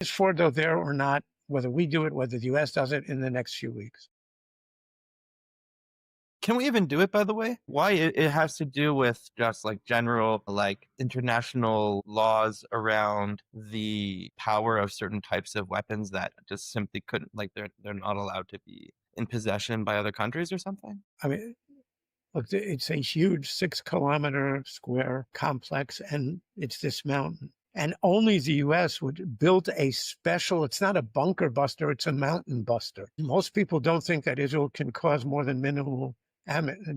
Is Fordo there or not, whether we do it, whether the U.S. does it in the next few weeks? Can we even do it, by the way? Why? It has to do with just like general, like international laws around the power of certain types of weapons that just simply couldn't, like they're not allowed to be in possession by other countries or something. I mean, look, it's a huge 6 kilometer square complex, and it's this mountain. And only the US would build a special, it's not a bunker buster, it's a mountain buster. Most people don't think that Israel can cause more than minimal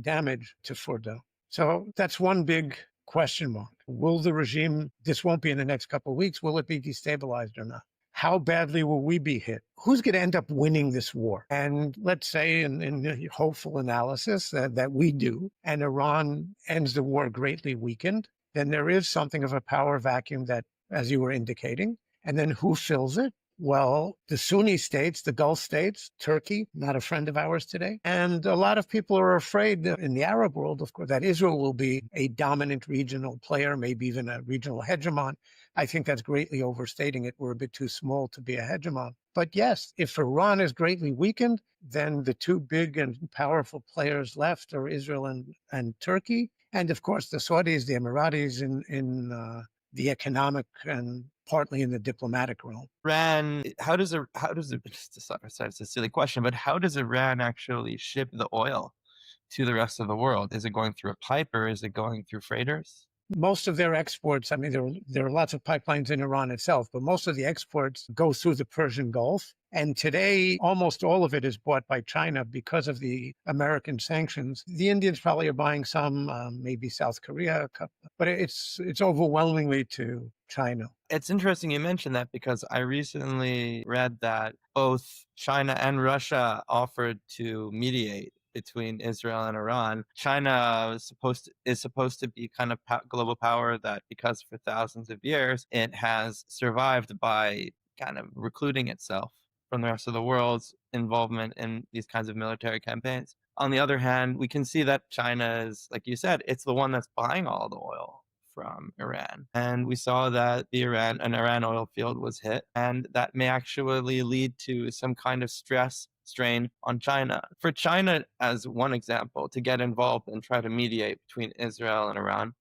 damage to Fordo. So that's one big question mark. Will the regime, this won't be in the next couple of weeks, will it be destabilized or not? How badly will we be hit? Who's going to end up winning this war? And let's say in a hopeful analysis that we do, and Iran ends the war greatly weakened, then there is something of a power vacuum that, as you were indicating. And then who fills it? Well, the Sunni states, the Gulf states, Turkey, not a friend of ours today. And a lot of people are afraid that in the Arab world, of course, that Israel will be a dominant regional player, maybe even a regional hegemon. I think that's greatly overstating it. We're a bit too small to be a hegemon. But yes, if Iran is greatly weakened, then the two big and powerful players left are Israel and Turkey. And of course, the Saudis, the Emiratis in the economic and partly in the diplomatic realm. Iran, how does it, it's a silly question, but how does Iran actually ship the oil to the rest of the world? Is it going through a pipe or is it going through freighters? Most of their exports, I mean, there are lots of pipelines in Iran itself, but most of the exports go through the Persian Gulf. And today, almost all of it is bought by China because of the American sanctions. The Indians probably are buying some, maybe South Korea, but it's overwhelmingly to China. It's interesting you mentioned that because I recently read that both China and Russia offered to mediate between Israel and Iran. China is supposed to be kind of global power that, because for thousands of years it has survived by kind of recluding itself from the rest of the world's involvement in these kinds of military campaigns. On the other hand, we can see that China is, like you said, it's the one that's buying all the oil from Iran. And we saw that an Iran oil field was hit, and that may actually lead to some kind of strain on China. For China, as one example, to get involved and try to mediate between Israel and Iran,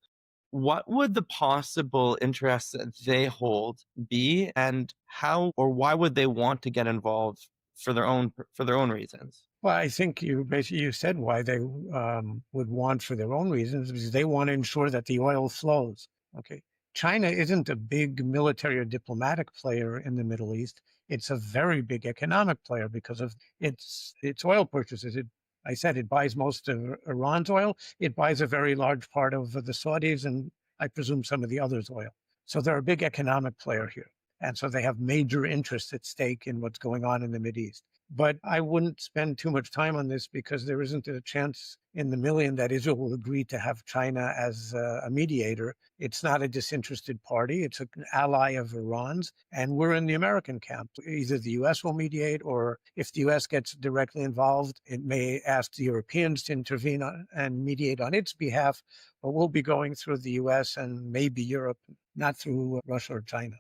what would the possible interests that they hold be, and how or why would they want to get involved for their own reasons? Well, I think you said why they would want for their own reasons, because they want to ensure that the oil flows. Okay. China isn't a big military or diplomatic player in the Middle East. It's a very big economic player because of its oil purchases. I said it buys most of Iran's oil. It buys a very large part of the Saudis and I presume some of the others' oil. So they're a big economic player here. And so they have major interests at stake in what's going on in the Mideast. But I wouldn't spend too much time on this because there isn't a chance in the million that Israel will agree to have China as a mediator. It's not a disinterested party. It's an ally of Iran's. And we're in the American camp. Either the U.S. will mediate, or if the U.S. gets directly involved, it may ask the Europeans to intervene and mediate on its behalf. But we'll be going through the U.S. and maybe Europe, not through Russia or China.